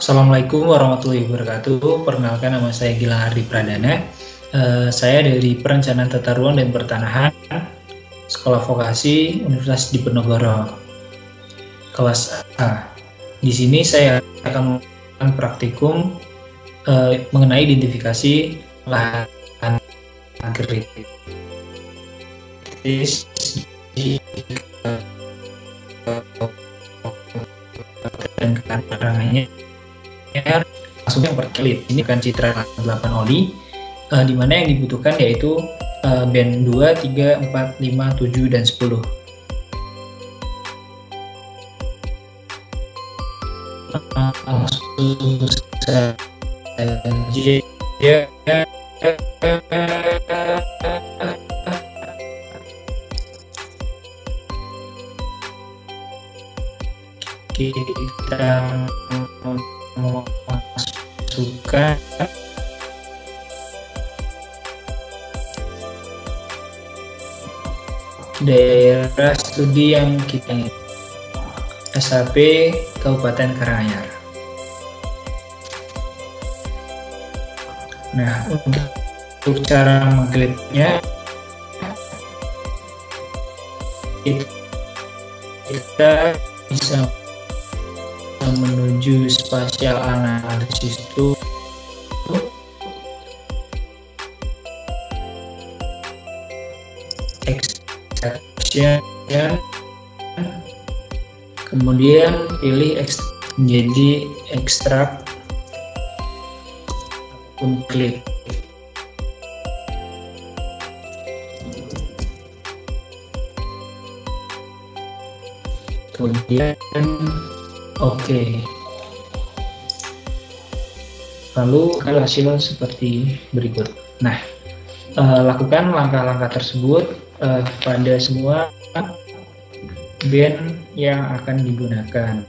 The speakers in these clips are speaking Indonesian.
Assalamualaikum warahmatullahi wabarakatuh. Perkenalkan, nama saya Gilang Ardi Pradana. Saya dari Perencanaan Tata Ruang dan Pertanahan, Sekolah Vokasi Universitas Diponegoro, kelas A. Di sini saya akan melakukan praktikum mengenai identifikasi lahan kritis dan karangannya. Langsung yang berkelit. Ini kan citra 8 oli, di mana yang dibutuhkan yaitu band 2, 3, 4, 5, 7, dan 10. Langsung saja kita masukkan daerah studi yang kita ingin, SAP Kabupaten Karanganyar. Nah, untuk cara mengklipnya, kita bisa menuju spatial analisis tool, extraction, kemudian pilih menjadi ekstrak ataupun klip. Kemudian Oke. Lalu hasil seperti berikut. Nah, lakukan langkah-langkah tersebut pada semua band yang akan digunakan.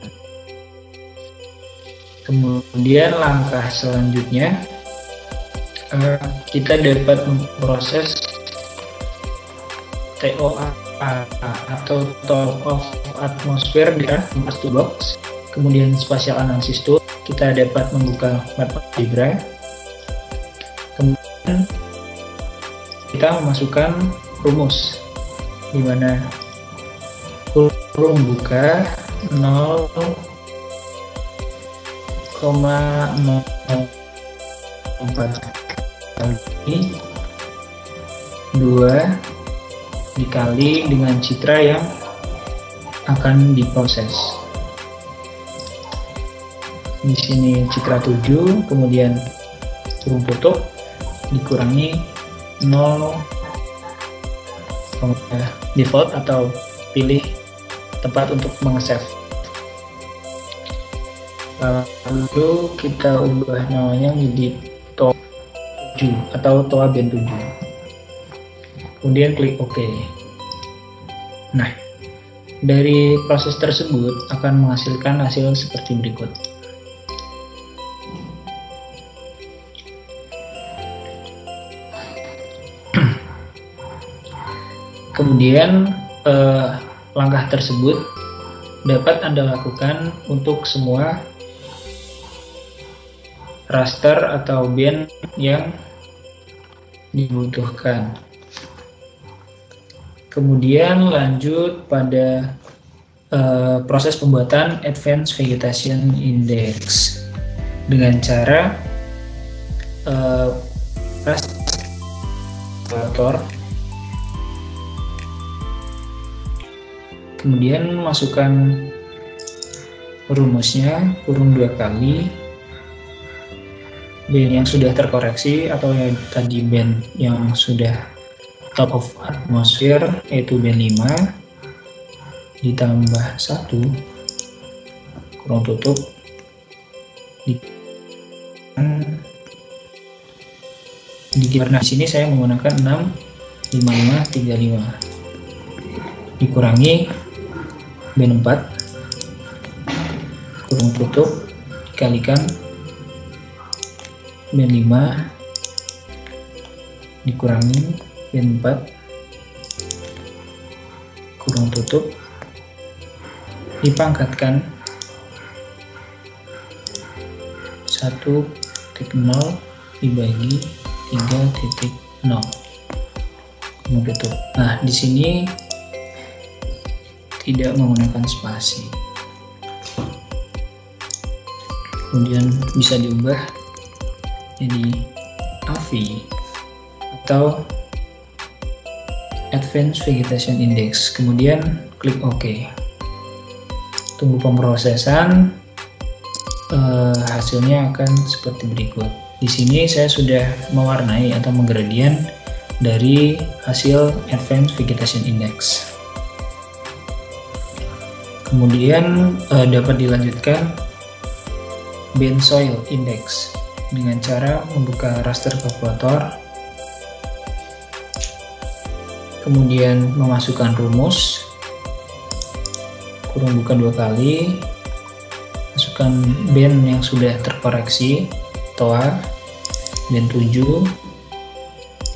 Kemudian langkah selanjutnya, kita dapat memproses TOA atau top of atmosphere di box. Kemudian spatial analysis tool, kita dapat membuka MapAlgebra. Kemudian kita memasukkan rumus, di mana kurung buka 0,04 kali 2 dikali dengan citra yang akan diproses. Di sini citra 7, kemudian kurung tutup dikurangi 0, default atau pilih tempat untuk meng-save. Lalu kita ubah namanya menjadi TOA 7 atau TOA band 7. Kemudian klik OK. Nah, dari proses tersebut akan menghasilkan hasil seperti berikut. Kemudian langkah tersebut dapat Anda lakukan untuk semua raster atau band yang dibutuhkan. Kemudian lanjut pada proses pembuatan Advanced Vegetation Index dengan cara raster. Kemudian masukkan rumusnya, kurung 2 kali band yang sudah terkoreksi atau yang tadi band yang sudah top of atmosphere, yaitu band 5 ditambah 1 kurung tutup karena di sini saya menggunakan 6, 55, 35 dikurangi band 4 kurung tutup dikalikan band 5 dikurangi band 4 kurung tutup dipangkatkan dibagi 3.0. Tutup. Nah, di sini tidak menggunakan spasi. Kemudian bisa diubah jadi AVI atau Advanced Vegetation Index. Kemudian klik OK. Tunggu pemrosesan. Hasilnya akan seperti berikut. Di sini saya sudah mewarnai atau menggradient dari hasil Advanced Vegetation Index. Kemudian dapat dilanjutkan Band Soil Index dengan cara membuka raster kalkulator, kemudian memasukkan rumus, kurung buka 2 kali, masukkan band yang sudah terkoreksi, TOA, band 7,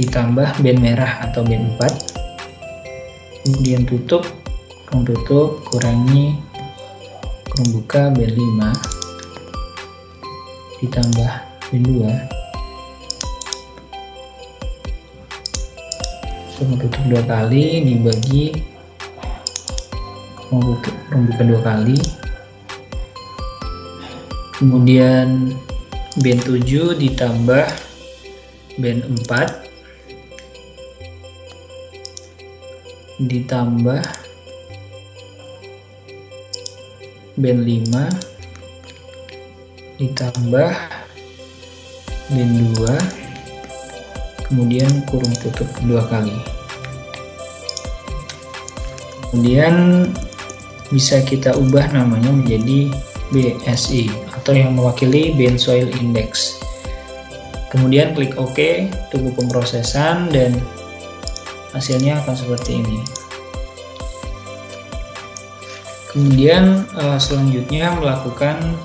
ditambah band merah atau band 4, kemudian tutup, kurung tutup, kurangi, kurung buka band 5, ditambah band 2, kurung tutup 2 kali, dibagi, kurung buka 2 kali, kemudian band 7 ditambah band 4, ditambah band 5, ditambah band 2, kemudian kurung tutup 2 kali. Kemudian bisa kita ubah namanya menjadi BSI atau yang mewakili Band Soil Index. Kemudian klik OK, tunggu pemrosesan, dan hasilnya akan seperti ini. Kemudian selanjutnya melakukan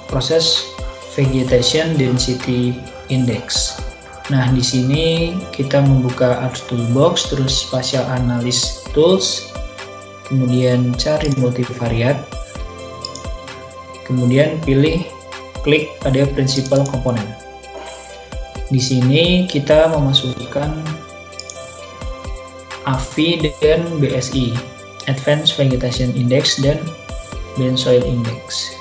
proses Vegetation Density Index. Nah, di sini kita membuka Arch Toolbox, terus Spatial Analysis Tools, kemudian cari multivariate, kemudian klik pada Principal Component. Di sini kita memasukkan AVI dan BSI, Advanced Vegetation Index dan Band Soil Index.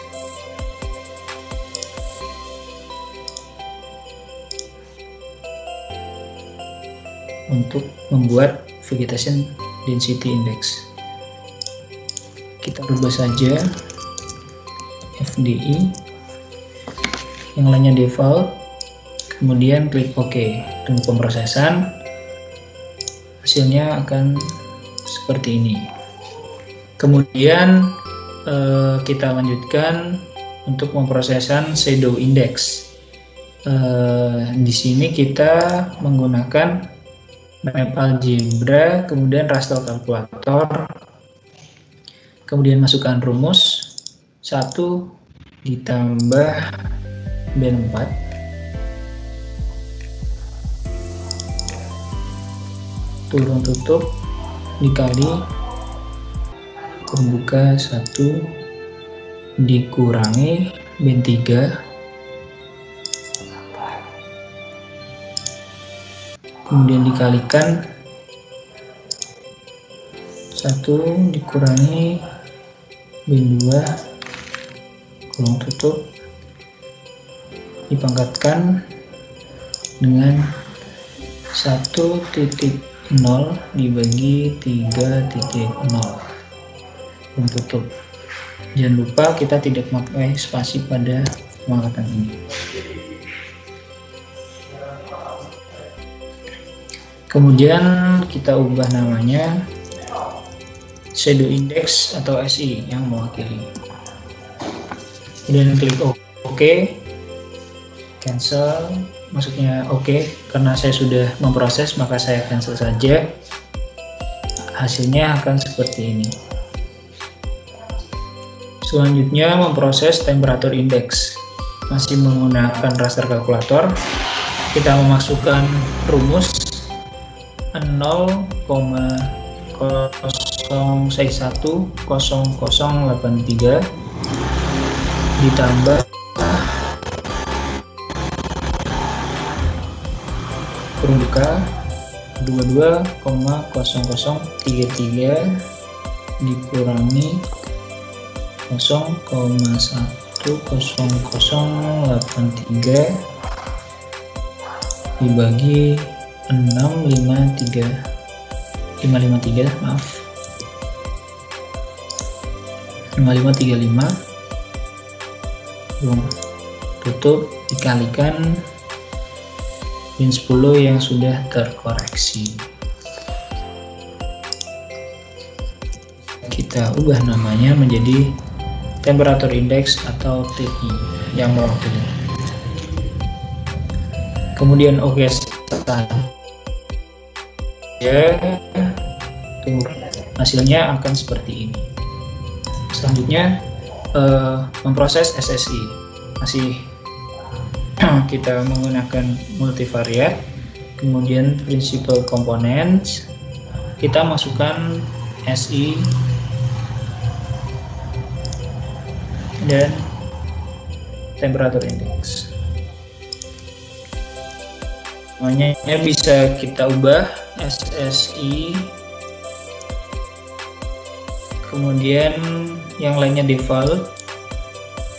Untuk membuat Vegetation Density Index, kita rubah saja FDI, yang lainnya default, kemudian klik OK, tunggu pemrosesan, hasilnya akan seperti ini. Kemudian kita lanjutkan untuk memprosesan Shadow Index. Di sini kita menggunakan MapAlgebra, kemudian raster kalkulator, kemudian masukkan rumus 1 ditambah band 4, turun tutup dikali kurung buka 1 dikurangi band 3, kemudian dikalikan 1 dikurangi band 2, kurung tutup, dipangkatkan dengan 1.0 dibagi 3.0, kurung tutup. Jangan lupa kita tidak memakai spasi pada pemangkatan ini. Kemudian kita ubah namanya Shadow Index atau SI yang mewakili. Kemudian klik OK, cancel, maksudnya OK, karena saya sudah memproses maka saya cancel saja. Hasilnya akan seperti ini. Selanjutnya memproses temperature index, masih menggunakan raster kalkulator. Kita memasukkan rumus 0,0610083 ditambah kurung buka 22,0033 dikurangi 0,10083 dibagi 553 maaf 5535 tutup dikalikan min 10 yang sudah terkoreksi. Kita ubah namanya menjadi temperatur index atau TI yang mewakili. Kemudian oke saja, tunggu, hasilnya akan seperti ini. Selanjutnya memproses SSI, masih kita menggunakan multivariate, kemudian principal components, kita masukkan SI dan temperatur index. Namanya bisa kita ubah SSI, kemudian yang lainnya default,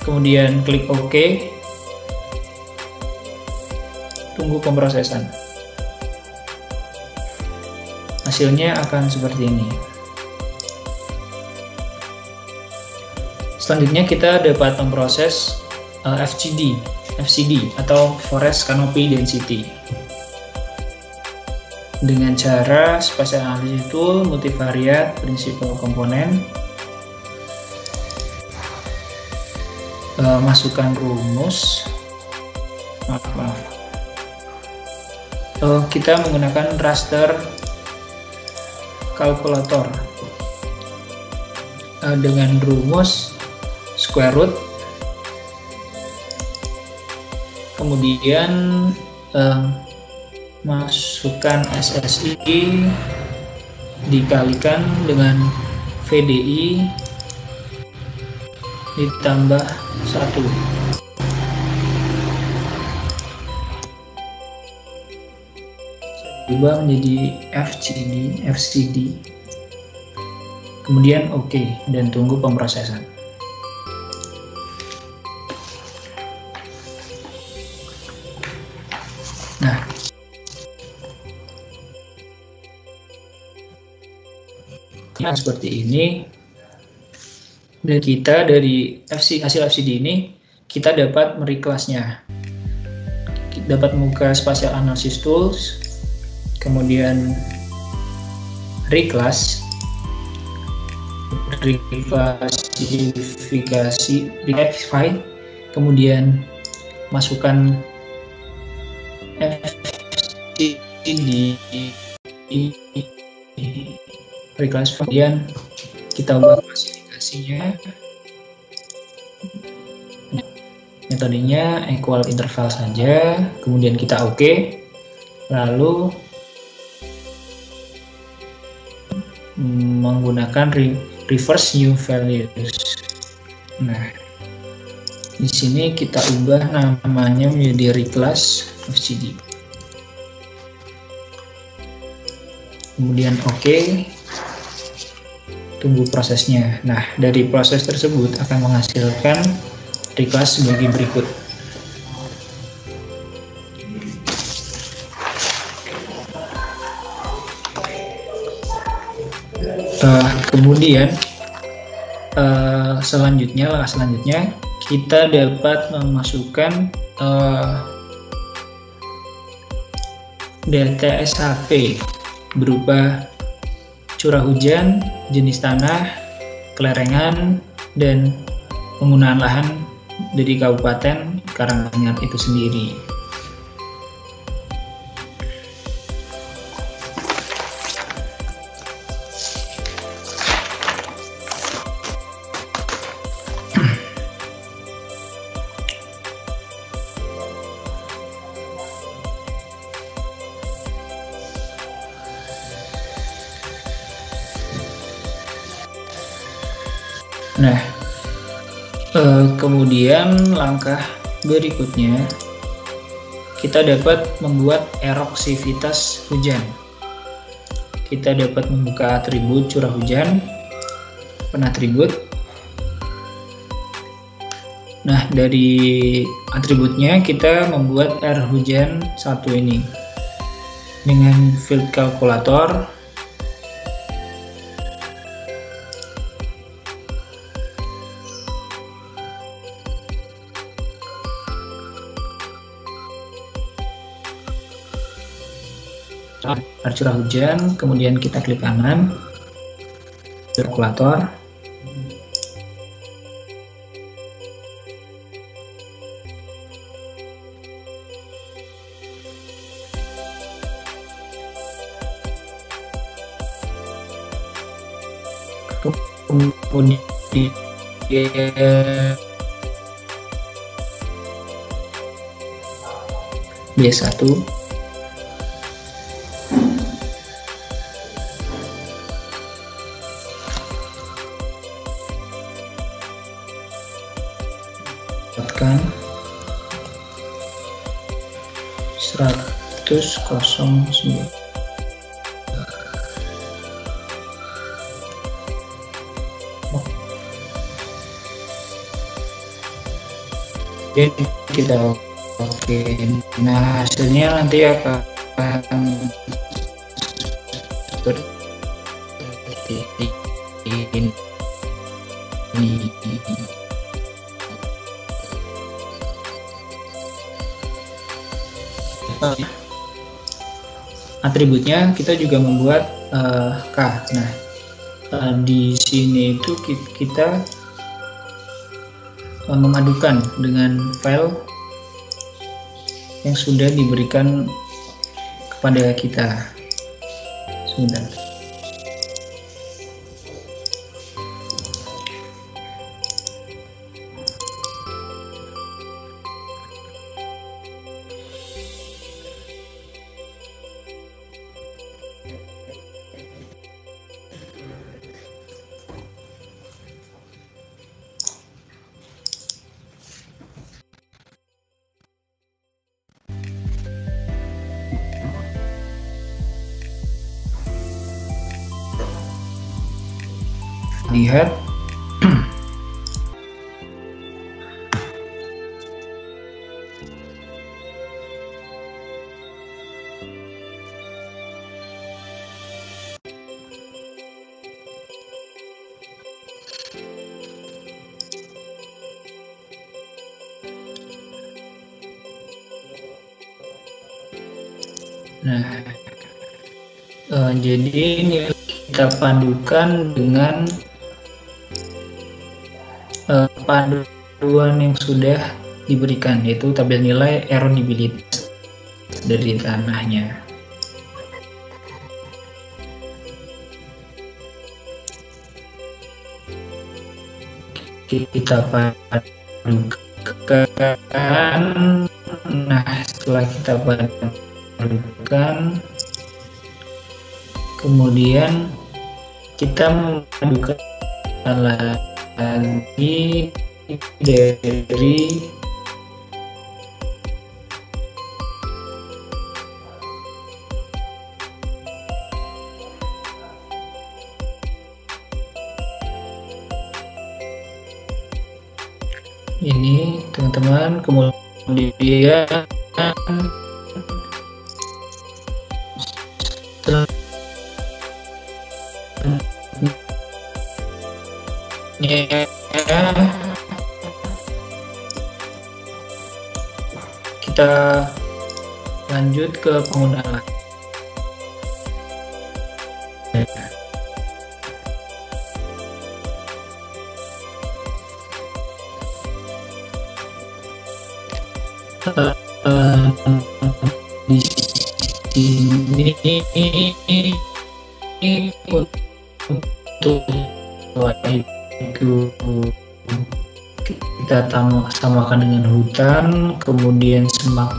kemudian klik OK, tunggu pemrosesan. Hasilnya akan seperti ini. Selanjutnya kita dapat memproses FCD atau Forest Canopy Density dengan cara spatial analysis tool, multivariate, principal component, masukkan rumus, kita menggunakan raster kalkulator dengan rumus square root, kemudian masukkan SSI dikalikan dengan VDI ditambah 1. Ubah menjadi FCD, kemudian OK dan tunggu pemrosesan. Nah, seperti ini, dan kita dari hasil FCD ini kita dapat mereclassnya, dapat membuka spatial analysis tools, kemudian reclassifikasi, kemudian masukkan FCD reclass, kemudian kita ubah klasifikasinya, metodenya equal interval saja, kemudian kita OK, lalu menggunakan reverse new values. Nah, di sini kita ubah namanya menjadi reclass FCD, kemudian OK, tunggu prosesnya. Nah, dari proses tersebut akan menghasilkan reclass sebagai berikut. Kemudian langkah selanjutnya kita dapat memasukkan data SHP berupa curah hujan, jenis tanah, kelerengan, dan penggunaan lahan dari Kabupaten Karanganyar itu sendiri. Nah, kemudian langkah berikutnya kita dapat membuat eroksivitas hujan. Kita dapat membuka atribut curah hujan, penatribut. Nah, dari atributnya kita membuat air hujan satu ini dengan field calculator. Air curah hujan, kemudian kita klik kanan, kalkulator. Kemudian B1, dapatkan 100,09. Jadi kita oke. Nah, hasilnya nanti akan seperti ini. Atributnya kita juga membuat K. Nah, di sini itu kita memadukan dengan file yang sudah diberikan kepada kita. Sebentar. Lihat jadi ini kita padukan dengan panduan yang sudah diberikan, yaitu tabel nilai erodibilitas dari tanahnya. Kita padukan. Nah, setelah kita padukan, kemudian kita memadukan lagi dari ini, teman-teman. Kemudian kita lanjut ke penggunaan. Di sini untuk itu kita samakan dengan hutan, kemudian semak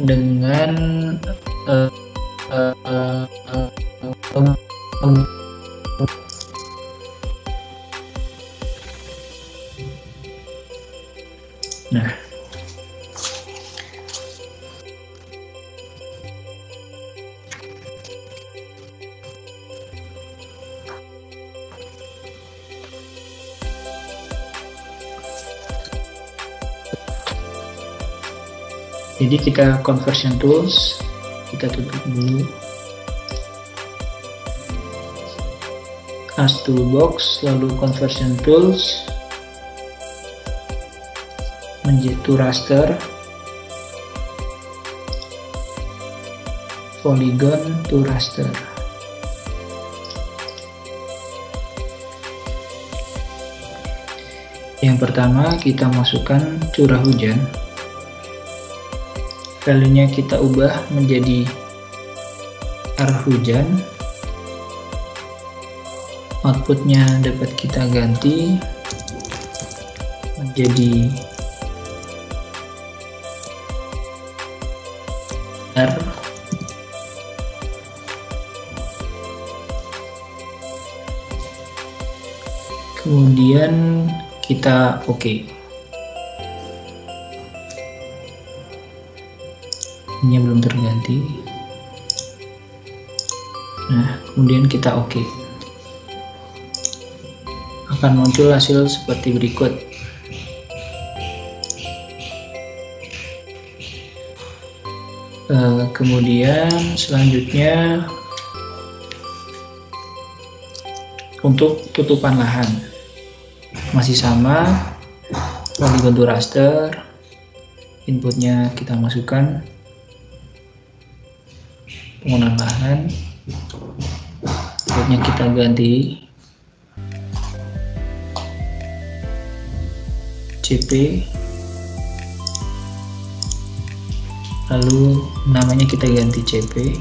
dengan Jadi kita conversion tools, kita tutup dulu. As toolbox, lalu conversion tools, menjadi to raster, polygon to raster. Yang pertama kita masukkan curah hujan, value-nya kita ubah menjadi air hujan, outputnya dapat kita ganti menjadi R, kemudian kita oke. Ini belum terganti. Nah, kemudian kita oke. Akan muncul hasil seperti berikut. Kemudian selanjutnya untuk tutupan lahan masih sama, polygon to raster, inputnya kita masukkan penggunaan lahan, inputnya kita ganti CP, lalu namanya kita ganti CP,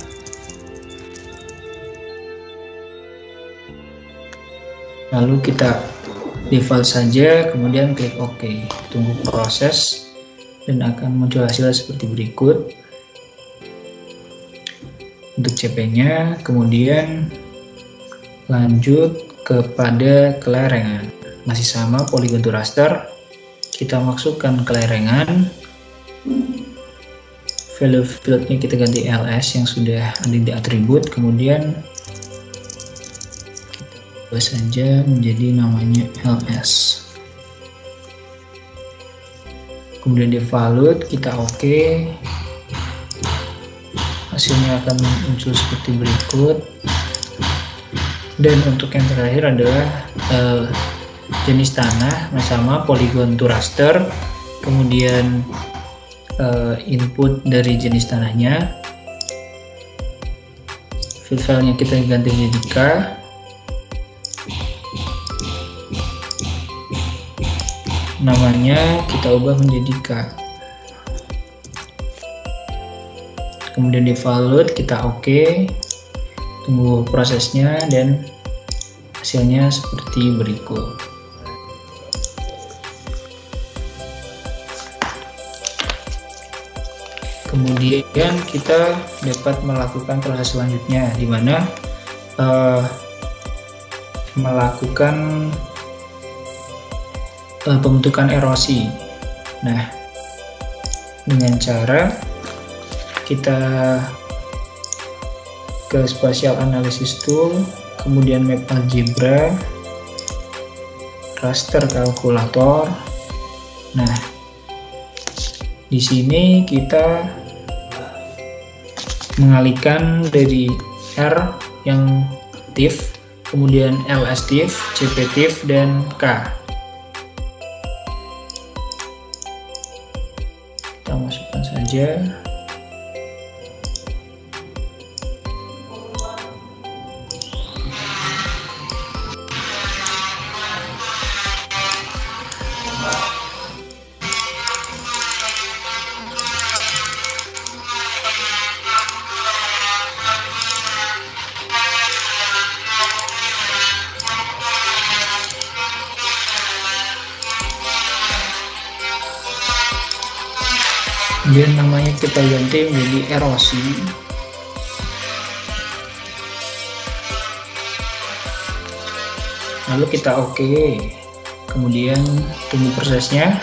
lalu kita default saja, kemudian klik OK. Tunggu proses dan akan muncul hasil seperti berikut untuk CP-nya. Kemudian lanjut kepada kelerengan, masih sama polygon to raster, kita masukkan kelerengan, value fieldnya kita ganti ls yang sudah ada di atribut, kemudian saja menjadi namanya ls, kemudian di value kita oke, hasilnya akan muncul seperti berikut. Dan untuk yang terakhir adalah jenis tanah, sama polygon to raster, kemudian input dari jenis tanahnya, filenya kita ganti menjadi K, namanya kita ubah menjadi K, kemudian di value kita oke, tunggu prosesnya dan hasilnya seperti berikut. Kemudian kita dapat melakukan proses selanjutnya, di mana melakukan pembentukan erosi. Nah, dengan cara kita ke spatial analysis tool, kemudian map algebra, raster kalkulator. Nah, di sini kita mengalihkan dari R yang tif, kemudian ls tif, cp tif, dan k. Kita masukkan saja. Kemudian namanya kita ganti menjadi erosi. Lalu kita oke. Kemudian tunggu prosesnya.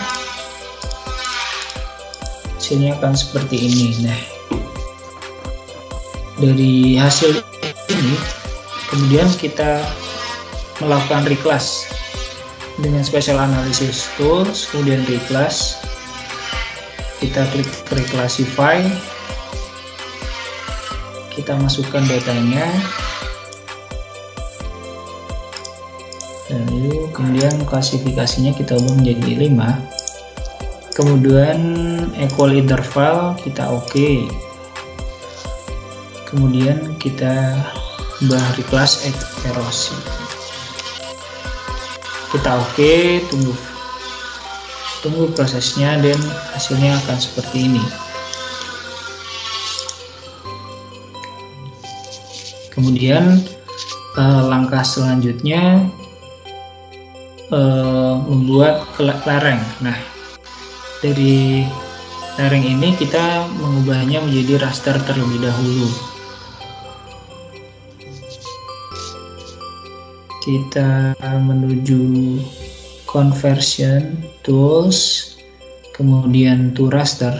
Hasilnya akan seperti ini. Nah, dari hasil ini kemudian kita melakukan reclass dengan special analysis tools, kemudian reclass. kita klik reclassify, kita masukkan datanya, lalu kemudian klasifikasinya kita ubah menjadi 5, kemudian equal interval kita oke, kemudian kita ubah reclass erosi, kita oke, tunggu prosesnya dan hasilnya akan seperti ini. Kemudian langkah selanjutnya membuat lereng. Nah, dari lereng ini kita mengubahnya menjadi raster terlebih dahulu. Kita menuju conversion tools, kemudian to raster,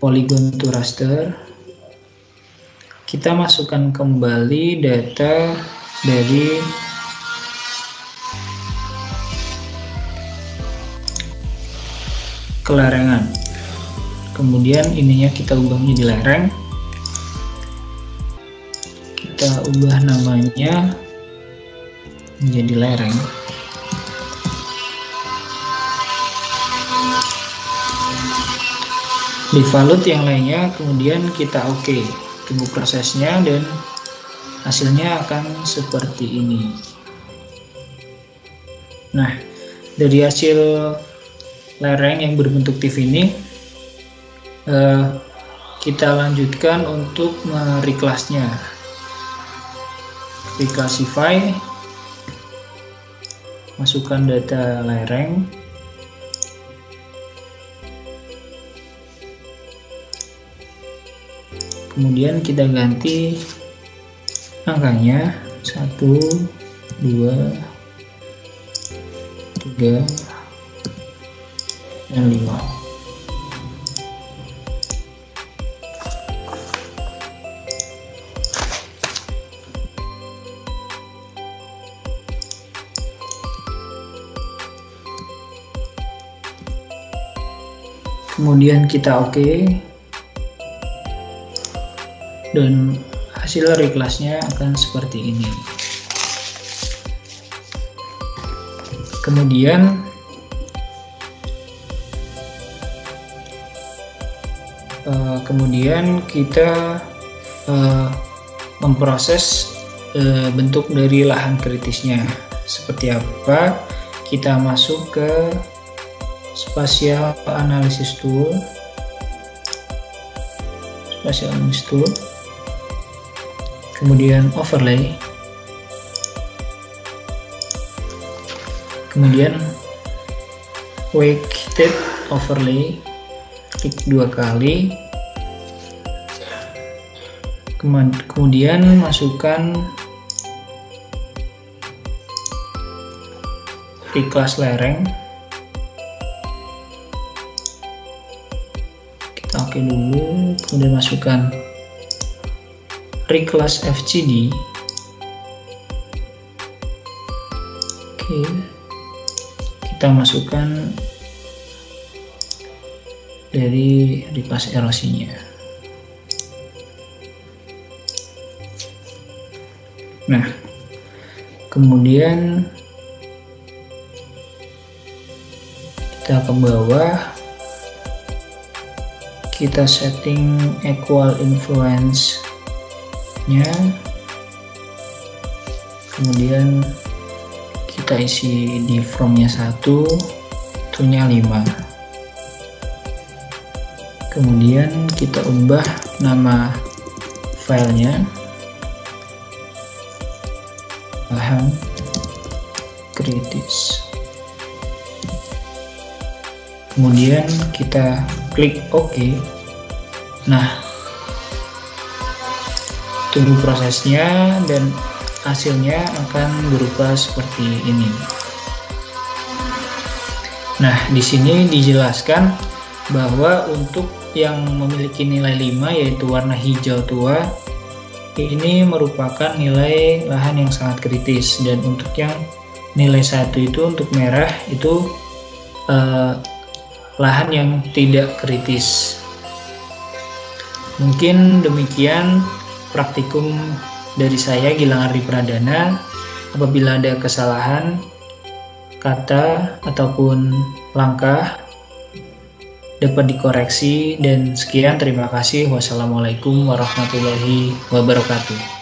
polygon to raster. Kita masukkan kembali data dari kelerengan, kemudian ininya kita ubah menjadi lereng, kita ubah namanya menjadi lereng. Di valut yang lainnya kemudian kita oke, tunggu prosesnya dan hasilnya akan seperti ini. Nah, dari hasil lereng yang berbentuk TIFF ini kita lanjutkan untuk mereclassnya. Reclassify, masukkan data lereng, kemudian kita ganti angkanya 1, 2, 3, dan 5. Kemudian kita oke, dan hasil reclassnya akan seperti ini. Kemudian kita memproses bentuk dari lahan kritisnya seperti apa. Kita masuk ke spatial analysis tool, kemudian overlay, kemudian weighted overlay, klik 2 kali, kemudian masukkan reclass lereng, kita oke dulu, kemudian masukkan reclass FGD, oke, kita masukkan dari reclass erosinya. Nah, kemudian kita ke bawah, kita setting equal influence nya, kemudian kita isi di from-nya 1, to-nya 5, kemudian kita ubah nama filenya lahan kritis, kemudian kita klik OK. Nah, tunggu prosesnya dan hasilnya akan berupa seperti ini. Nah, di sini dijelaskan bahwa untuk yang memiliki nilai 5 yaitu warna hijau tua, ini merupakan nilai lahan yang sangat kritis, dan untuk yang nilai 1 itu untuk merah itu lahan yang tidak kritis. Mungkin demikian praktikum dari saya, Gilang Ardi Pradana. Apabila ada kesalahan kata ataupun langkah dapat dikoreksi, dan sekian, terima kasih. Wassalamualaikum warahmatullahi wabarakatuh.